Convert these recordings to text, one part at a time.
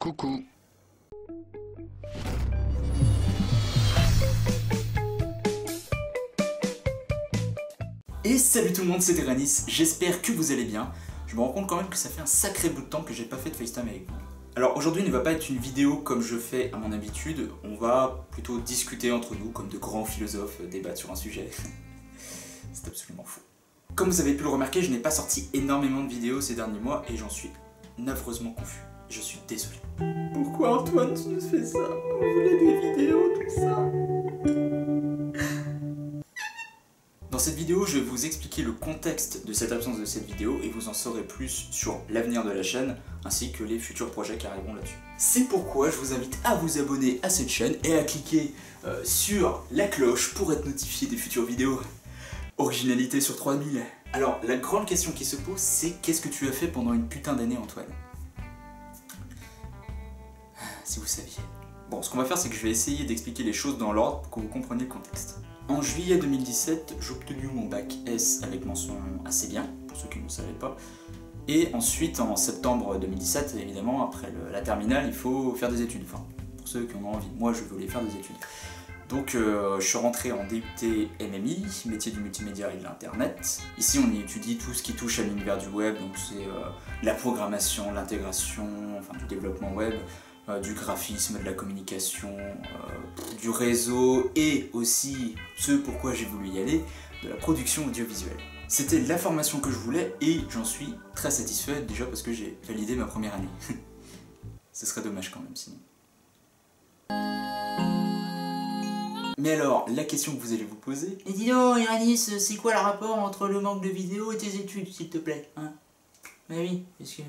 Coucou. Et salut tout le monde, c'est Teranis, j'espère que vous allez bien. Je me rends compte quand même que ça fait un sacré bout de temps que j'ai pas fait de FaceTime avec vous. Alors aujourd'hui ne va pas être une vidéo comme je fais à mon habitude, on va plutôt discuter entre nous comme de grands philosophes débattre sur un sujet. C'est absolument fou. Comme vous avez pu le remarquer, je n'ai pas sorti énormément de vidéos ces derniers mois et j'en suis affreusement confus. Je suis désolé. Pourquoi Antoine tu nous fais ça? On voulait des vidéos, tout ça. Dans cette vidéo, je vais vous expliquer le contexte de cette absence de cette vidéo et vous en saurez plus sur l'avenir de la chaîne ainsi que les futurs projets qui arriveront là-dessus. C'est pourquoi je vous invite à vous abonner à cette chaîne et à cliquer sur la cloche pour être notifié des futures vidéos. Originalité sur 3000. Alors, la grande question qui se pose, c'est qu'est-ce que tu as fait pendant une putain d'année, Antoine? Si vous saviez. Bon, ce qu'on va faire, c'est que je vais essayer d'expliquer les choses dans l'ordre pour que vous compreniez le contexte. En juillet 2017, j'ai obtenu mon bac S avec mention assez bien, pour ceux qui ne le savaient pas. Et ensuite, en septembre 2017, évidemment, après la terminale, il faut faire des études. Enfin, pour ceux qui en ont envie. Moi, je voulais faire des études. Donc, je suis rentré en DUT MMI, métier du multimédia et de l'internet. Ici, on y étudie tout ce qui touche à l'univers du web, donc c'est la programmation, l'intégration, enfin du développement web, du graphisme, de la communication, du réseau et aussi ce pourquoi j'ai voulu y aller, de la production audiovisuelle. C'était la formation que je voulais et j'en suis très satisfait déjà parce que j'ai validé ma première année. Ce serait dommage quand même sinon. Mais alors, la question que vous allez vous poser... Et dis donc, Iranis, c'est quoi le rapport entre le manque de vidéos et tes études, s'il te plaît, hein? Bah oui, parce que...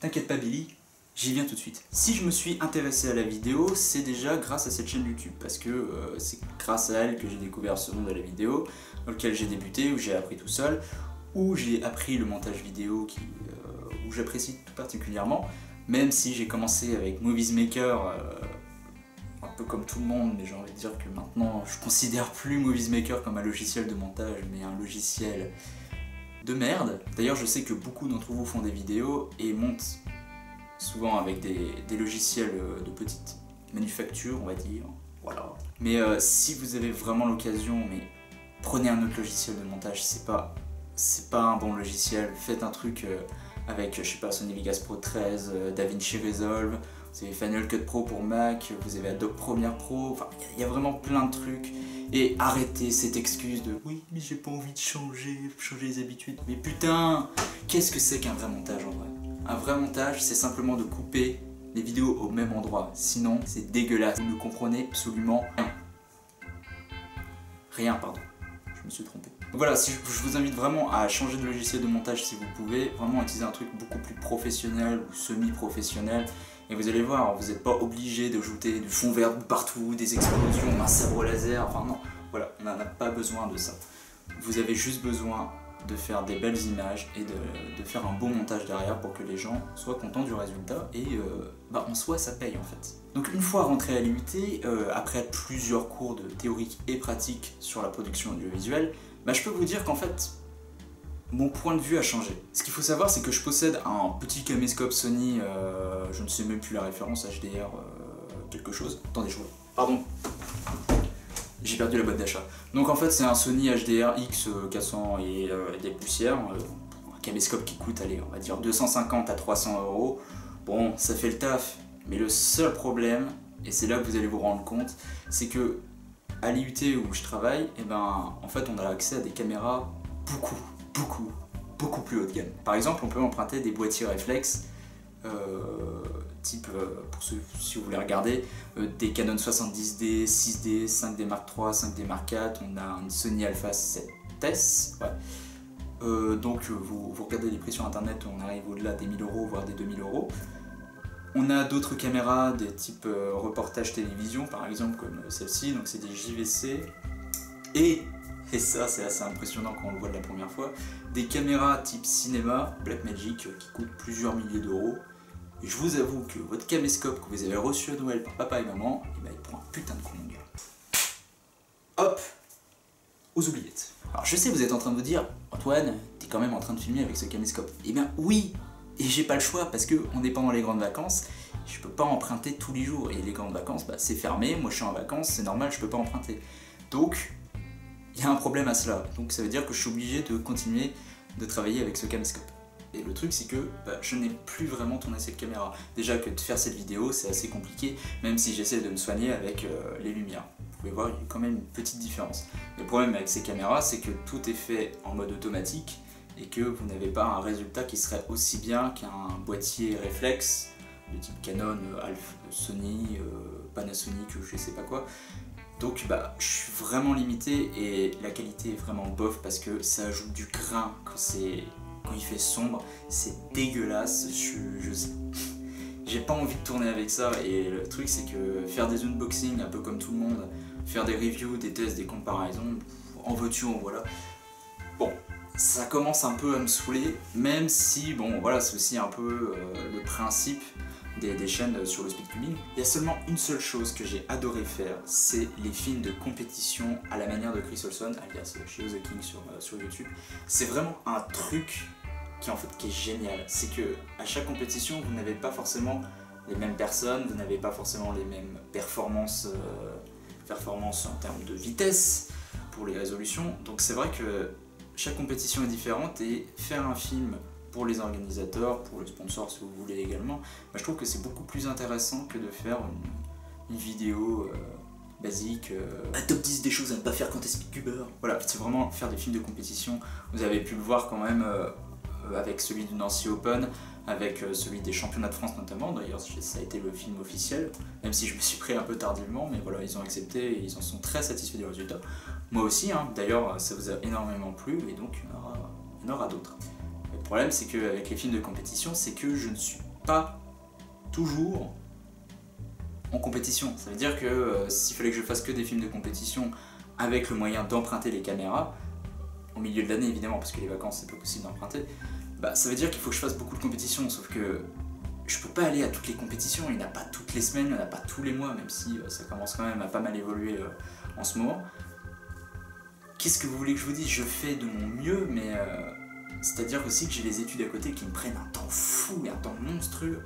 T'inquiète pas, Billy, j'y viens tout de suite. Si je me suis intéressé à la vidéo, c'est déjà grâce à cette chaîne YouTube, parce que c'est grâce à elle que j'ai découvert ce monde de la vidéo, dans lequel j'ai débuté, où j'ai appris tout seul, où j'ai appris le montage vidéo, où j'apprécie tout particulièrement, même si j'ai commencé avec Movies Maker, un peu comme tout le monde, mais j'ai envie de dire que maintenant je considère plus Movies Maker comme un logiciel de montage, mais un logiciel de merde. D'ailleurs, je sais que beaucoup d'entre vous font des vidéos et montent souvent avec des logiciels de petite manufacture, on va dire, voilà. Mais si vous avez vraiment l'occasion, mais prenez un autre logiciel de montage, c'est pas un bon logiciel. Faites un truc avec, je sais pas, Sony Vegas Pro 13, DaVinci Resolve, vous avez Final Cut Pro pour Mac, vous avez Adobe Premiere Pro, enfin, il y a vraiment plein de trucs. Et arrêtez cette excuse de « oui, mais j'ai pas envie de changer les habitudes ». Mais putain, qu'est-ce que c'est qu'un vrai montage en vrai? Un vrai montage, c'est simplement de couper les vidéos au même endroit. Sinon, c'est dégueulasse. Vous ne comprenez absolument rien. Rien, pardon. Je me suis trompé. Donc voilà, je vous invite vraiment à changer de logiciel de montage si vous pouvez. Vraiment utiliser un truc beaucoup plus professionnel ou semi-professionnel. Et vous allez voir, vous n'êtes pas obligé d'ajouter du fond vert partout, des explosions, un sabre laser. Enfin non, voilà, on n'en a pas besoin de ça. Vous avez juste besoin de faire des belles images et de faire un beau montage derrière pour que les gens soient contents du résultat et en soi ça paye en fait. Donc une fois rentré à l'IUT, après plusieurs cours de théorique et pratique sur la production audiovisuelle, je peux vous dire qu'en fait mon point de vue a changé. Ce qu'il faut savoir, c'est que je possède un petit caméscope Sony, je ne sais même plus la référence, HDR quelque chose. Attendez, je vois. Pardon. J'ai perdu la boîte d'achat. Donc en fait c'est un Sony HDR X400 et des poussières, un caméscope qui coûte, allez, on va dire 250 à 300 €. Bon, ça fait le taf, mais le seul problème, et c'est là que vous allez vous rendre compte, c'est que à l'IUT où je travaille, en fait on a accès à des caméras beaucoup plus haut de gamme. Par exemple, on peut emprunter des boîtiers réflexes type, pour ceux si vous voulez regarder, des Canon 70D, 6D, 5D Mark III, 5D Mark IV, on a une Sony Alpha 7S, ouais. Donc vous regardez les prix sur internet, on arrive au-delà des 1000 €, voire des 2000 €. On a d'autres caméras, des types reportage télévision par exemple, comme celle-ci, donc c'est des JVC, et ça c'est assez impressionnant quand on le voit de la première fois, des caméras type cinéma, Blackmagic, qui coûtent plusieurs milliers d'euros. Et je vous avoue que votre caméscope que vous avez reçu à Noël par papa et maman, il prend un putain de coup mon gars. Hop, aux oubliettes. Alors je sais, vous êtes en train de vous dire, Antoine, t'es quand même en train de filmer avec ce caméscope. Eh bien oui, et j'ai pas le choix parce qu'on est pendant les grandes vacances Je peux pas emprunter tous les jours. Et les camps de vacances, bah, c'est fermé, moi je suis en vacances, c'est normal, je peux pas emprunter. Donc, il y a un problème à cela. Donc ça veut dire que je suis obligé de continuer de travailler avec ce caméscope. Et le truc c'est que je n'ai plus vraiment tourné cette caméra. Déjà que de faire cette vidéo c'est assez compliqué, même si j'essaie de me soigner avec les lumières. Vous pouvez voir, il y a quand même une petite différence. Le problème avec ces caméras c'est que tout est fait en mode automatique et que vous n'avez pas un résultat qui serait aussi bien qu'un boîtier réflexe de type Canon, Alpha, Sony, Panasonic, je sais pas quoi. Donc je suis vraiment limité et la qualité est vraiment bof parce que ça ajoute du grain quand il fait sombre, c'est dégueulasse, j'ai pas envie de tourner avec ça. Et le truc c'est que faire des unboxings un peu comme tout le monde, faire des reviews, des tests, des comparaisons, en veux-tu, en voilà. Bon, ça commence un peu à me saouler, même si bon voilà, c'est aussi un peu le principe des chaînes sur le speedcubing. Il y a seulement une seule chose que j'ai adoré faire, c'est les films de compétition à la manière de Chris Olson, alias Shio the King sur YouTube. C'est vraiment un truc qui est génial. C'est que à chaque compétition, vous n'avez pas forcément les mêmes personnes, vous n'avez pas forcément les mêmes performances en termes de vitesse pour les résolutions. Donc c'est vrai que chaque compétition est différente et faire un film pour les organisateurs, pour le sponsor si vous voulez également, je trouve que c'est beaucoup plus intéressant que de faire une vidéo basique, un top 10 des choses à ne pas faire quand t'es speedcuber. Voilà, c'est vraiment faire des films de compétition. Vous avez pu le voir quand même avec celui du Nancy Open, avec celui des championnats de France notamment. D'ailleurs ça a été le film officiel, même si je me suis pris un peu tardivement, mais voilà, ils ont accepté et ils en sont très satisfaits du résultat. Moi aussi, hein, d'ailleurs ça vous a énormément plu et donc il y en aura d'autres. Le problème c'est qu'avec les films de compétition, c'est que je ne suis pas toujours en compétition. Ça veut dire que s'il fallait que je fasse que des films de compétition avec le moyen d'emprunter les caméras, au milieu de l'année évidemment, parce que les vacances c'est pas possible d'emprunter, ça veut dire qu'il faut que je fasse beaucoup de compétitions, sauf que je peux pas aller à toutes les compétitions, il n'y en a pas toutes les semaines, il n'y en a pas tous les mois, même si ça commence quand même à pas mal évoluer en ce moment. Qu'est-ce que vous voulez que je vous dise? Je fais de mon mieux, mais c'est-à-dire aussi que j'ai les études à côté qui me prennent un temps fou et un temps monstrueux.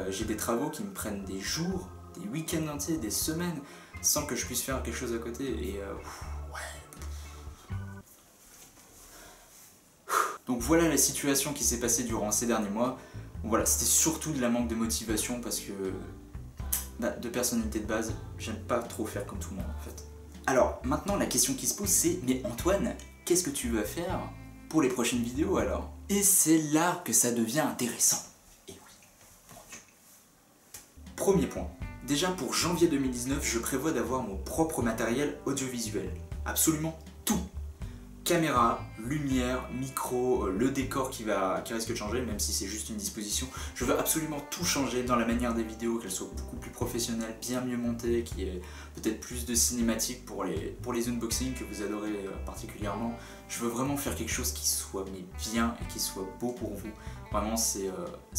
J'ai des travaux qui me prennent des jours, des week-ends entiers, des semaines, sans que je puisse faire quelque chose à côté. Et donc voilà la situation qui s'est passée durant ces derniers mois. Voilà, c'était surtout de la manque de motivation parce que de personnalité de base, j'aime pas trop faire comme tout le monde en fait. Alors maintenant la question qui se pose c'est, mais Antoine, qu'est-ce que tu vas faire pour les prochaines vidéos alors? Et c'est là que ça devient intéressant. Et oui, mon Dieu. Premier point. Déjà pour janvier 2019, je prévois d'avoir mon propre matériel audiovisuel. Absolument tout. Caméra, lumière, micro, le décor qui risque de changer, même si c'est juste une disposition. Je veux absolument tout changer dans la manière des vidéos, qu'elles soient beaucoup plus professionnelles, bien mieux montées, qu'il y ait peut-être plus de cinématiques pour les unboxings que vous adorez particulièrement. Je veux vraiment faire quelque chose qui soit bien et qui soit beau pour vous. Vraiment, c'est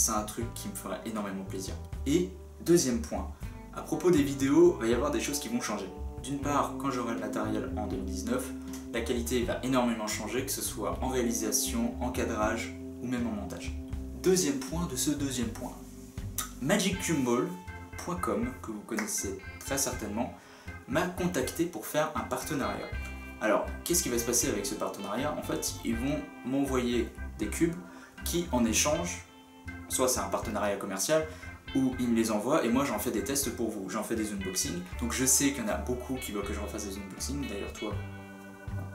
un truc qui me fera énormément plaisir. Et deuxième point, à propos des vidéos, il va y avoir des choses qui vont changer. D'une part, quand j'aurai le matériel en 2019, la qualité va énormément changer, que ce soit en réalisation, en cadrage ou même en montage. Deuxième point de ce deuxième point. MagicCubeMall.com, que vous connaissez très certainement, m'a contacté pour faire un partenariat. Alors, qu'est-ce qui va se passer avec ce partenariat? En fait, ils vont m'envoyer des cubes qui, en échange, soit c'est un partenariat commercial, où ils me les envoient et moi j'en fais des tests pour vous, j'en fais des unboxings. Donc je sais qu'il y en a beaucoup qui veulent que je refasse des unboxings, d'ailleurs toi,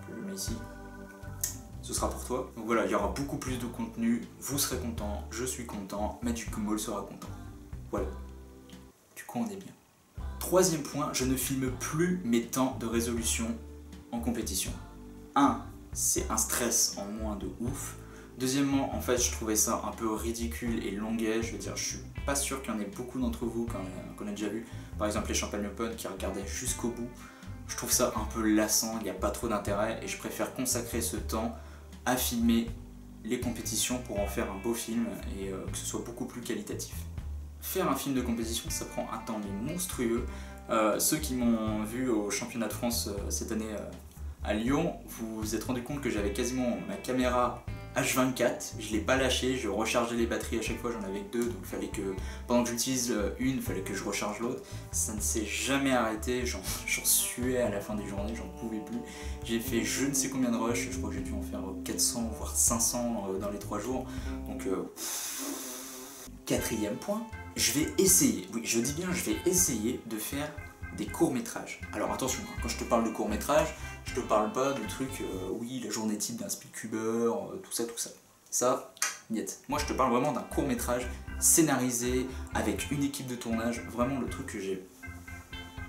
je le mets ici, ce sera pour toi. Donc voilà, il y aura beaucoup plus de contenu, vous serez content, je suis content, MagicCubeMall sera content. Voilà, du coup on est bien. Troisième point, je ne filme plus mes temps de résolution en compétition. 1. C'est un stress en moins de ouf. Deuxièmement, en fait, je trouvais ça un peu ridicule et longuet. Je veux dire, je suis pas sûr qu'il y en ait beaucoup d'entre vous qu'on a déjà vu. Par exemple, les Champagne Open qui regardaient jusqu'au bout. Je trouve ça un peu lassant, il n'y a pas trop d'intérêt et je préfère consacrer ce temps à filmer les compétitions pour en faire un beau film et que ce soit beaucoup plus qualitatif. Faire un film de compétition, ça prend un temps monstrueux. Ceux qui m'ont vu au championnat de France cette année à Lyon, vous vous êtes rendu compte que j'avais quasiment ma caméra H24, je l'ai pas lâché, je rechargeais les batteries à chaque fois, j'en avais que 2, donc il fallait que, pendant que j'utilise une, il fallait que je recharge l'autre. Ça ne s'est jamais arrêté, j'en suais à la fin des journées, j'en pouvais plus. J'ai fait je ne sais combien de rushs, je crois que j'ai dû en faire 400 voire 500 dans les 3 jours. Donc, quatrième point, je vais essayer, oui je dis bien je vais essayer de faire des courts-métrages. Alors attention, quand je te parle de courts-métrages, je te parle pas de trucs, oui, la journée type d'un speedcuber, tout ça. Ça, niet. Moi, je te parle vraiment d'un court-métrage scénarisé, avec une équipe de tournage, vraiment le truc que j'ai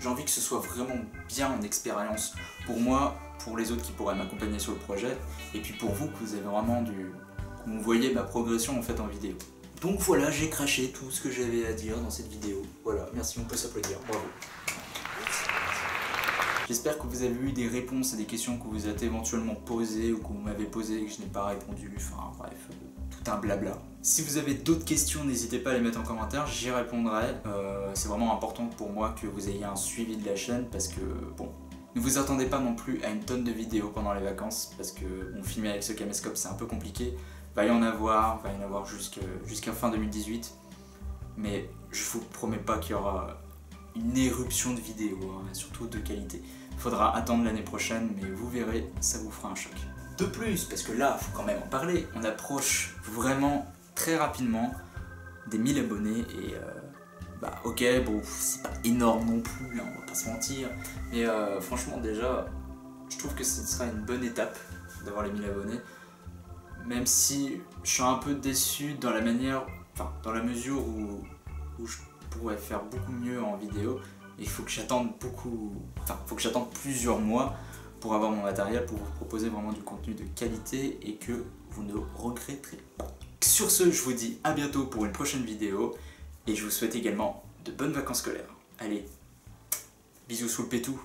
envie que ce soit vraiment bien en expérience pour moi, pour les autres qui pourraient m'accompagner sur le projet, et puis pour vous, que vous avez vraiment que vous voyez ma progression en fait en vidéo. Donc voilà, j'ai craché tout ce que j'avais à dire dans cette vidéo. Voilà, merci, on peut s'applaudir, bravo. J'espère que vous avez eu des réponses à des questions que vous êtes éventuellement posées ou que vous m'avez posées et que je n'ai pas répondu, enfin bref, tout un blabla. Si vous avez d'autres questions, n'hésitez pas à les mettre en commentaire, j'y répondrai. C'est vraiment important pour moi que vous ayez un suivi de la chaîne parce que, bon, ne vous attendez pas non plus à une tonne de vidéos pendant les vacances parce que, bon, filmer avec ce caméscope c'est un peu compliqué. Va y en avoir jusqu'à fin 2018, mais je vous promets pas qu'il y aura une éruption de vidéos, hein, surtout de qualité. Il faudra attendre l'année prochaine, mais vous verrez, ça vous fera un choc. De plus, parce que là, il faut quand même en parler, on approche vraiment très rapidement des 1000 abonnés et bah ok, bon, c'est pas énorme non plus, hein, on va pas se mentir, mais franchement déjà, je trouve que ce sera une bonne étape d'avoir les 1000 abonnés, même si je suis un peu déçu dans la manière, enfin dans la mesure où je pourrais faire beaucoup mieux en vidéo. Il faut que j'attende plusieurs mois pour avoir mon matériel, pour vous proposer vraiment du contenu de qualité et que vous ne regretterez pas. Sur ce, je vous dis à bientôt pour une prochaine vidéo et je vous souhaite également de bonnes vacances scolaires. Allez, bisous sous le pétou.